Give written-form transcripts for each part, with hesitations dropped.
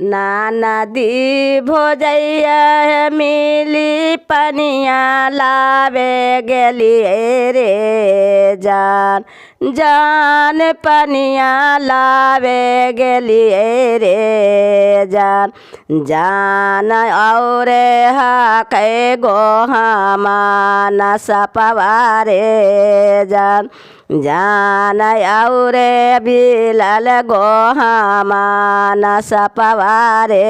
नदी भोजैया मिली पनिया लावे गेलिए रे जान जान पनिया लावे गेलिए रे जान जान और हाके गो हमान सपवारे जान जान और बिलल गो हमान सपवारे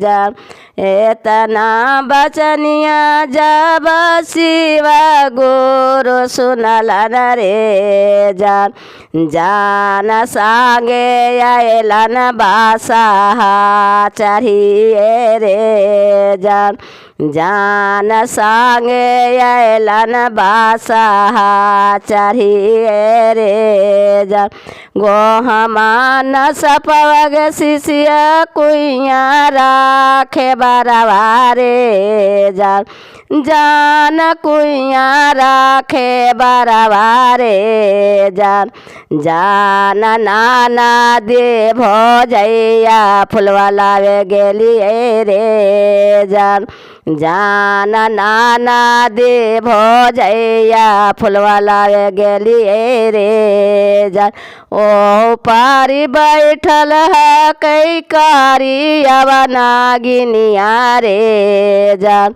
जान इतना बचनिया जब शिव गुरु सुनलन रे जान जान संगे अलन बासा चढ़िए रे जान जान संगे अलन बासा चढ़िए रे जान गो हमान सपवग शिष्य कुइया राखे बरवारे जान जान कुइया राखे बरवारे जान जान नाना दे भोजैया फुलवा लावे गेलिए रे जान जान नाना दे भोजैया फुलवा लावे गेलिए रे जान ओ पारी बैठल है कई कारी अवनागिनिया रे जान।